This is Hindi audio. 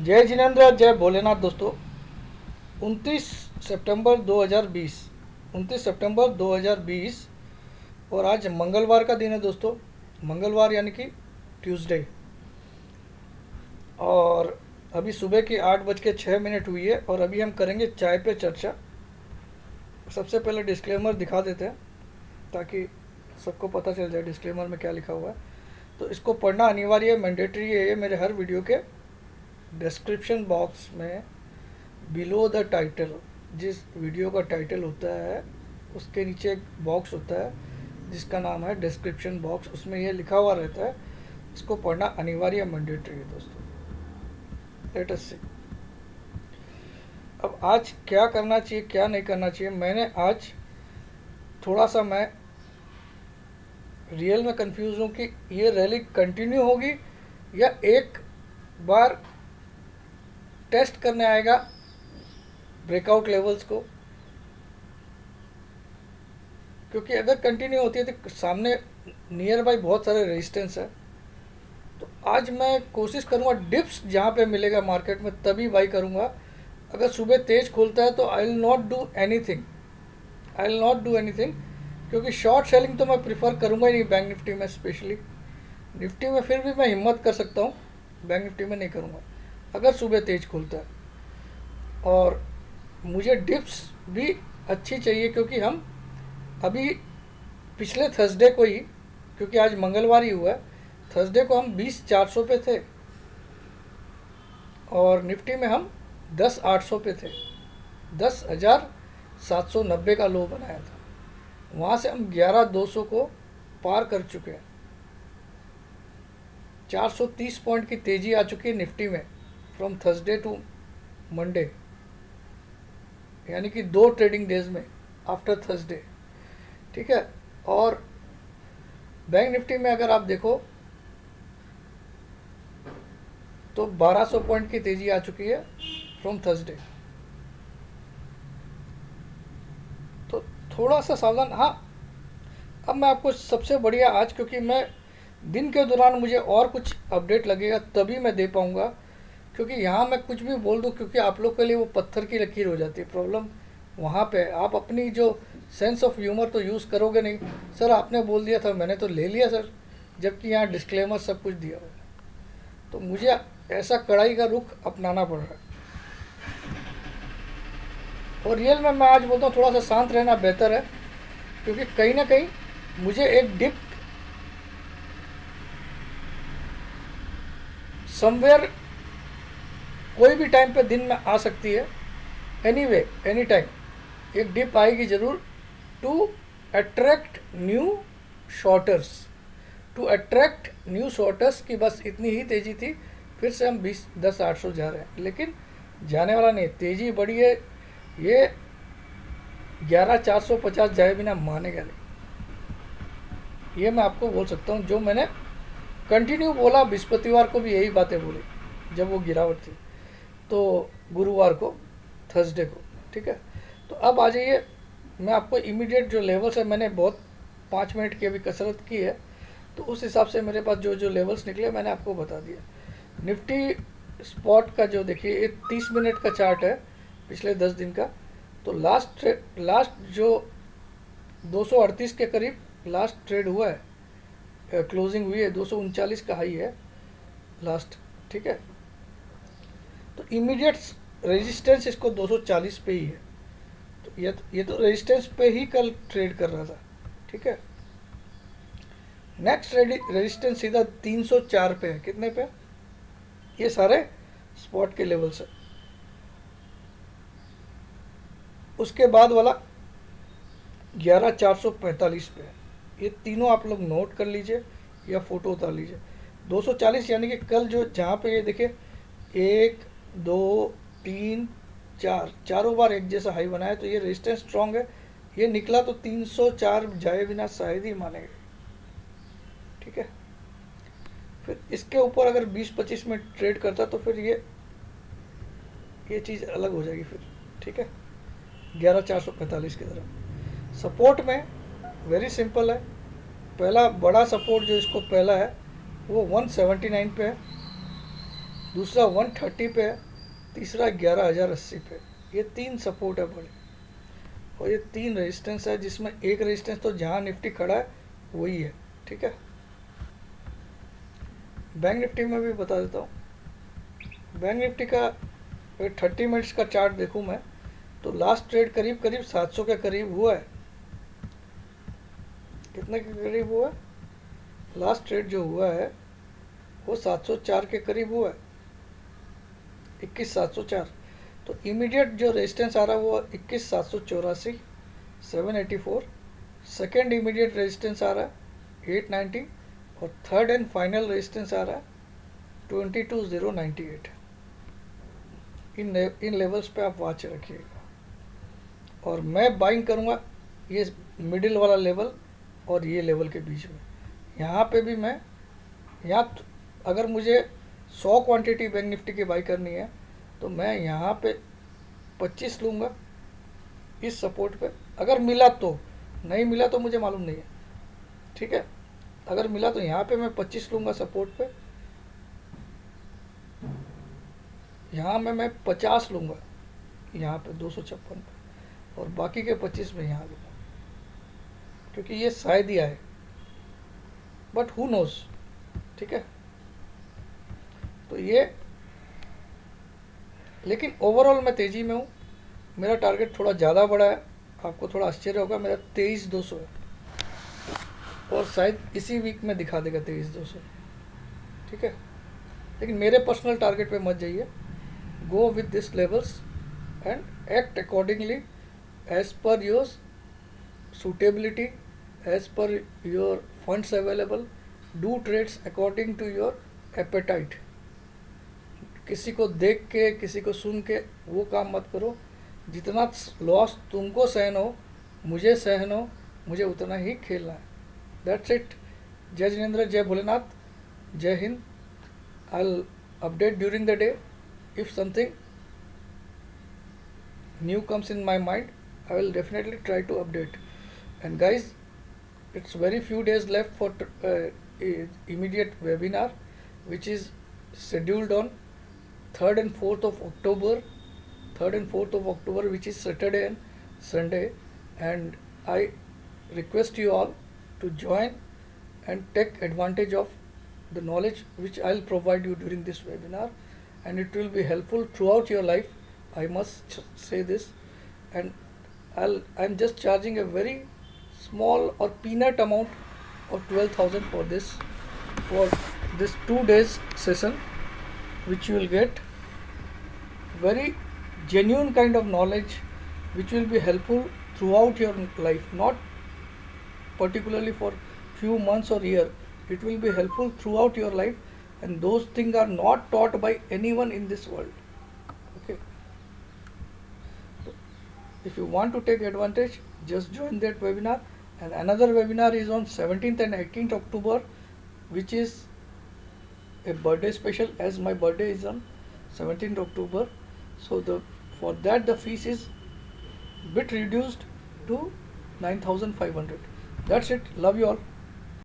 जय जिनेन्द्र, जय भोलेनाथ दोस्तों। 29 सितंबर 2020, 29 सितंबर 2020 और आज मंगलवार का दिन है दोस्तों। मंगलवार यानी कि ट्यूसडे। और अभी सुबह की 8:06 हुई है और अभी हम करेंगे चाय पे चर्चा। सबसे पहले डिस्क्लेमर दिखा देते हैं ताकि सबको पता चल जाए डिस्क्लेमर में क्या लिखा हुआ है। तो इसको पढ़ना अनिवार्य है, मैंडेटरी है। ये मेरे हर वीडियो के डिस्क्रिप्शन बॉक्स में बिलो द टाइटल, जिस वीडियो का टाइटल होता है उसके नीचे एक बॉक्स होता है जिसका नाम है डिस्क्रिप्शन बॉक्स, उसमें ये लिखा हुआ रहता है। इसको पढ़ना अनिवार्य मैंडेटरी है दोस्तों। लेट अस सी। अब आज क्या करना चाहिए क्या नहीं करना चाहिए। मैंने आज थोड़ा सा मैं रियल में कंफ्यूज हूँ कि ये रैली कंटिन्यू होगी या एक बार टेस्ट करने आएगा ब्रेकआउट लेवल्स को। क्योंकि अगर कंटिन्यू होती है तो सामने नियर बाई बहुत सारे रेजिस्टेंस है। तो आज मैं कोशिश करूँगा डिप्स जहाँ पे मिलेगा मार्केट में तभी बाई करूँगा। अगर सुबह तेज खुलता है तो I will not do anything, I will not do anything. क्योंकि शॉर्ट सेलिंग तो मैं प्रिफर करूँगा ही नहीं बैंक निफ्टी में स्पेशली। निफ्टी में फिर भी मैं हिम्मत कर सकता हूँ, बैंक निफ्टी में नहीं करूँगा अगर सुबह तेज खुलता है। और मुझे डिप्स भी अच्छी चाहिए क्योंकि हम अभी पिछले थर्सडे को ही, क्योंकि आज मंगलवार ही हुआ है, थर्सडे को हम 20,400 पे थे और निफ्टी में हम 10,800 पे थे। 10,790 का लो बनाया था। वहाँ से हम 11,200 को पार कर चुके हैं। 430 पॉइंट की तेज़ी आ चुकी है निफ्टी में फ्रॉम थर्सडे टू मंडे, यानी कि 2 ट्रेडिंग डेज में आफ्टर थर्सडे। ठीक है। और बैंक निफ्टी में अगर आप देखो तो 1200 पॉइंट की तेज़ी आ चुकी है फ्रॉम थर्सडे। तो थोड़ा सा सावधान। हाँ, अब मैं आपको सबसे बढ़िया आज, क्योंकि मैं दिन के दौरान मुझे और कुछ अपडेट लगेगा तभी मैं दे पाऊँगा। क्योंकि यहाँ मैं कुछ भी बोल दूँ, क्योंकि आप लोग के लिए वो पत्थर की लकीर हो जाती है। प्रॉब्लम वहाँ पे आप अपनी जो सेंस ऑफ ह्यूमर तो यूज़ करोगे नहीं। सर आपने बोल दिया था मैंने तो ले लिया सर, जबकि यहाँ डिस्क्लेमर सब कुछ दिया हुआ है। तो मुझे ऐसा कड़ाई का रुख अपनाना पड़ रहा है। और रियल में मैं आज बोलता हूँ थोड़ा सा शांत रहना बेहतर है। क्योंकि कहीं ना कहीं मुझे एक डिप समवेयर कोई भी टाइम पे दिन में आ सकती है। एनीवे एनी टाइम एक डिप आएगी ज़रूर to attract new shorters, to attract new shorters की बस इतनी ही तेज़ी थी। फिर से हम 10,800 जा रहे हैं, लेकिन जाने वाला नहीं। तेज़ी बढ़ी है, ये 11,450 जाए बिना मानेगा नहीं। ये मैं आपको बोल सकता हूँ, जो मैंने कंटिन्यू बोला। बृहस्पतिवार को भी यही बातें बोली जब वो गिरावट थी, तो गुरुवार को, थर्सडे को। ठीक है। तो अब आ जाइए, मैं आपको इमीडिएट जो लेवल्स है, मैंने बहुत 5 मिनट की अभी कसरत की है, तो उस हिसाब से मेरे पास जो जो लेवल्स निकले मैंने आपको बता दिया। निफ्टी स्पॉट का जो देखिए, ये 30 मिनट का चार्ट है पिछले 10 दिन का। तो लास्ट जो 238 के करीब लास्ट ट्रेड हुआ है, क्लोजिंग हुई है, 239 का हाई है लास्ट। ठीक है। तो इमीडिएट रेजिस्टेंस इसको 240 पे ही है। तो ये तो रेजिस्टेंस पे ही कल ट्रेड कर रहा था। ठीक है। नेक्स्ट रेजिस्टेंस सीधा 304 पे है। कितने पे? ये सारे स्पॉट के लेवल्स है। उसके बाद वाला 11,445 पे है। ये तीनों आप लोग नोट कर लीजिए या फोटो उतार लीजिए। 240 यानी कि कल जो जहाँ पे ये देखिए 1 2 3 4 चारों बार एक जैसा हाई बनाया, तो ये रेजिस्टेंस स्ट्रांग है। ये निकला तो 304 जाए बिना शायद ही मानेगा। ठीक है। फिर इसके ऊपर अगर 20-25 मिनट ट्रेड करता तो फिर ये चीज़ अलग हो जाएगी फिर। ठीक है। 11,445 की तरफ। सपोर्ट में वेरी सिंपल है। पहला बड़ा सपोर्ट जो इसको पहला है वो 179 पे है। दूसरा 130 पे है, तीसरा 11,080 पे। ये 3 सपोर्ट है बड़े, और ये 3 रेजिस्टेंस है, जिसमें एक रेजिस्टेंस तो जहाँ निफ्टी खड़ा है वही है। ठीक है, बैंक निफ्टी में भी बता देता हूँ। बैंक निफ्टी का 30 मिनट्स का चार्ट देखूँ मैं, तो लास्ट ट्रेड करीब करीब 700 के करीब हुआ है। कितने के करीब हुआ है? लास्ट ट्रेड जो हुआ है वो 704 के करीब हुआ है, 21,704। तो इमीडिएट जो रेजिस्टेंस आ रहा है वो 21,784, 784। सेकेंड इमीडिएट रेजिस्टेंस आ रहा है 890, और थर्ड एंड फाइनल रेजिस्टेंस आ रहा है 22,098। इन लेवल्स पे आप वॉच रखिएगा, और मैं बाइंग करूँगा ये मिडिल वाला लेवल और ये लेवल के बीच में। यहाँ पे भी मैं अगर मुझे 100 क्वांटिटी बैंक निफ्टी की बाई करनी है तो मैं यहाँ पे 25 लूँगा इस सपोर्ट पे, अगर मिला तो। नहीं मिला तो मुझे मालूम नहीं है। ठीक है, अगर मिला तो यहाँ पे मैं 25 लूँगा सपोर्ट पे, यहाँ में मैं 50 लूँगा यहाँ पे 256 पे, और बाकी के 25 में यहाँ लूँगा, क्योंकि ये शायद ही आए, बट हु नोज। ठीक है, तो ये, लेकिन ओवरऑल मैं तेज़ी में हूँ। मेरा टारगेट थोड़ा ज़्यादा बड़ा है, आपको थोड़ा आश्चर्य होगा, मेरा 23,200 है, और शायद इसी वीक में दिखा देगा 23,200। ठीक है, लेकिन मेरे पर्सनल टारगेट पे मत जाइए। Go with this levels and act accordingly as per your suitability, as per your funds available. Do trades according to your appetite. किसी को देख के, किसी को सुन के वो काम मत करो। जितना लॉस तुमको सहन हो, मुझे सहन हो, मुझे उतना ही खेलना है। That's it. जय जिनेंद्र, जय भोलेनाथ, जय Hind. I'll update during the day. If something new comes in my mind, I will definitely try to update. And guys, it's very few days left for immediate webinar, which is scheduled on 3rd and 4th of October. 3rd and 4th of October, which is Saturday and Sunday. And I request you all to join and take advantage of the knowledge which I'll provide you during this webinar, and it will be helpful throughout your life. I must say this. And I'm just charging a very small or peanut amount of 12,000 for this 2 days session, which you will get very genuine kind of knowledge which will be helpful throughout your life, not particularly for few months or year. It will be helpful throughout your life, and those things are not taught by anyone in this world. Okay, so if you want to take advantage, just join that webinar. And another webinar is on 17th and 18th October, which is a birthday special, as my birthday is on 17th October. So for that the fees is bit reduced to 9,500. That's it. Love you all.